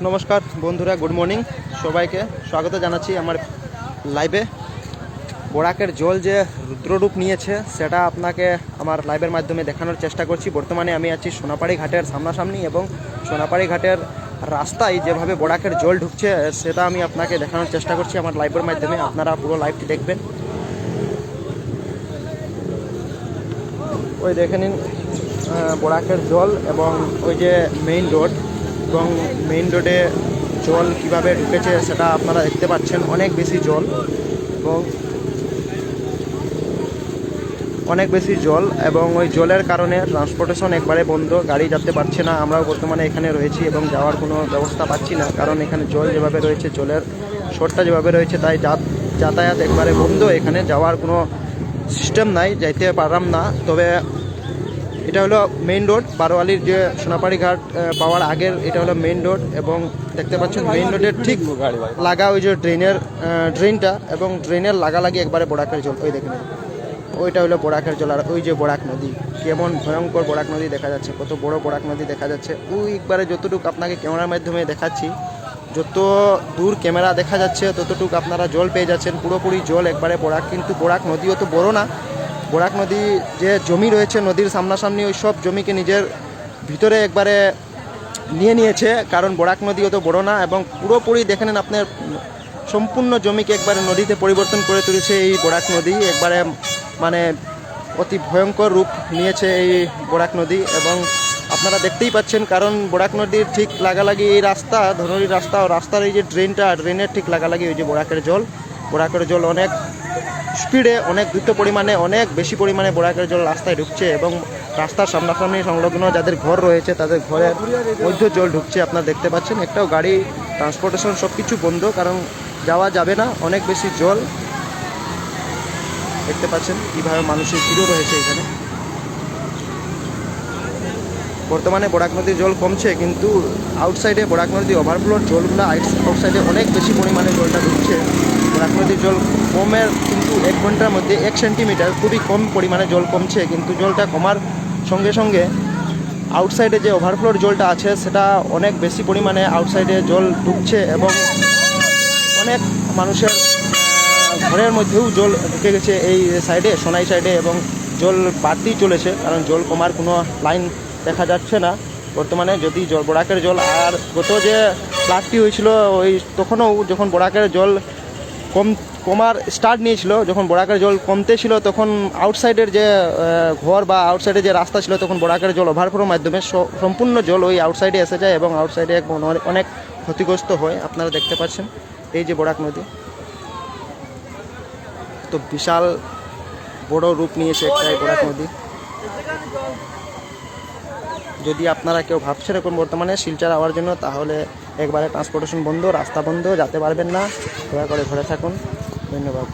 নমস্কার বন্ধুরা, good morning. সবাইকে স্বাগত জানাচ্ছি আমার লাইভে। বরাকের জল যে রুদ্ররূপ নিয়েছে সেটা আপনাকে আমার লাইভের মাধ্যমে দেখানোর চেষ্টা করছি। বর্তমানে আমি আছি সোনাপাড়ি ঘাটের সামনাসামনি এবং সোনাপাড়ি ঘাটের রাস্তায় যেভাবে বরাকের জল ঢুকছে সেটা আমি আপনাকে দেখানোর চেষ্টা করছি আমার লাইভের মাধ্যমে। আপনারা পুরো লাইভটি দেখবেন। ওই দেখে নিন বরাকের জল এবং ওই যে মেইন রোড, এবং মেইন রোডে জল কিভাবে ঢুকেছে সেটা আপনারা দেখতে পাচ্ছেন। অনেক বেশি জল এবং ওই জলের কারণে ট্রান্সপোর্টেশন একবারে বন্ধ, গাড়ি যেতে পারছে না। আমরাও বর্তমানে এখানে রয়েছি এবং যাওয়ার কোনো ব্যবস্থা পাচ্ছি না, কারণ এখানে জল যেভাবে রয়েছে, জলের স্রোতটা যেভাবে রয়েছে, তাই যাতায়াত একবারে বন্ধ। এখানে যাওয়ার কোনো সিস্টেম নাই, যাইতে পারলাম না। তবে এটা হলো মেইন রোড, বারোয়ালির যে সোনাপাড়ি ঘাট পাওয়ার আগের এটা হলো মেইন রোড। এবং দেখতে পাচ্ছেন মেইন রোডের ঠিক লাগা ওই যে ড্রেনটা, এবং ড্রেনের লাগালাগি একবারে বরাকের জল। ওই দেখেন, ওইটা হলো বরাকের জল। আর ওই যে বরাক নদী, কেমন ভয়ঙ্কর বরাক নদী দেখা যাচ্ছে, কত বড় বরাক নদী দেখা যাচ্ছে। ওই একবারে যতটুকু আপনাকে ক্যামেরার মাধ্যমে দেখাচ্ছি, যত দূর ক্যামেরা দেখা যাচ্ছে ততটুকু আপনারা জল পেয়ে যাচ্ছেন। পুরোপুরি জল একবারে বরাক, কিন্তু বরাক নদীও তো বড় না। বরাক নদী যে জমি রয়েছে নদীর সামনাসামনি, ওই সব জমিকে নিজের ভিতরে একবারে নিয়েছে, কারণ বরাক নদী অত বড় না। এবং পুরোপুরি দেখে নেন, আপনার সম্পূর্ণ জমিকে একবারে নদীতে পরিবর্তন করে তুলেছে এই বরাক নদী। একবারে মানে অতি ভয়ঙ্কর রূপ নিয়েছে এই বরাক নদী। এবং আপনারা দেখতেই পাচ্ছেন, কারণ বরাক নদীর ঠিক লাগালাগি এই রাস্তা, ধনরির রাস্তা, ও রাস্তার এই যে ড্রেনের ঠিক লাগালাগি ওই যে বরাকের জল অনেক স্পিডে, অনেক দ্রুত পরিমাণে, অনেক বেশি পরিমাণে বরাকের জল রাস্তায় ঢুকছে। এবং রাস্তার সামনাসামনি সংলগ্ন যাদের ঘর রয়েছে তাদের ঘরের মধ্যে জল ঢুকছে। আপনারা দেখতে পাচ্ছেন, একটাও গাড়ি ট্রান্সপোর্টেশন সব কিছু বন্ধ, কারণ যাওয়া যাবে না, অনেক বেশি জল। দেখতে পাচ্ছেন কীভাবে মানুষের ভিড়ও রয়েছে এখানে। বর্তমানে বরাক নদীর জল কমছে, কিন্তু আউটসাইডে বরাক নদী ওভারফ্লোর জলগুলো আউটসাইডে অনেক বেশি পরিমাণে জলটা ঢুকছে। বরাক নদীর জল কমের কিন্তু 1 ঘন্টার মধ্যে 1 সেন্টিমিটার, খুবই কম পরিমাণে জল কমছে। কিন্তু জলটা কমার সঙ্গে সঙ্গে আউটসাইডে যে ওভারফ্লোর জলটা আছে সেটা অনেক বেশি পরিমাণে আউটসাইডে জল ঢুকছে। এবং অনেক মানুষের ঘরের মধ্যেও জল ঢুকে গেছে এই সাইডে, সোনাই সাইডে, এবং জল বাড়তেই চলেছে, কারণ জল কমার কোনো লাইন দেখা যাচ্ছে না বর্তমানে। যদি বরাকের জল আর গত যে ফ্লাডটি হয়েছিল ওই তখনও যখন বরাকের জল কমার স্টার্ট নিয়েছিল, যখন বরাকের জল কমতে ছিল, তখন আউটসাইডের যে ঘর বা আউটসাইডে যে রাস্তা ছিল, তখন বরাকের জল ওভারফ্লোর মাধ্যমে সম্পূর্ণ জল ওই আউটসাইডে এসে যায় এবং আউটসাইডে অনেক ক্ষতিগ্রস্ত হয়। আপনারা দেখতে পাচ্ছেন এই যে বরাক নদী তো বিশাল বড় রূপ নিয়েছে একটাই বরাক নদী। যদি আপনারা কেউ ভাবছেন এখন বর্তমানে শিলচর যাওয়ার জন্য, তাহলে একবারে ট্রান্সপোর্টেশন বন্ধ, রাস্তা বন্ধ, যেতে পারবেন না। দয়া করে ঘরে থাকুন। ধন্যবাদ।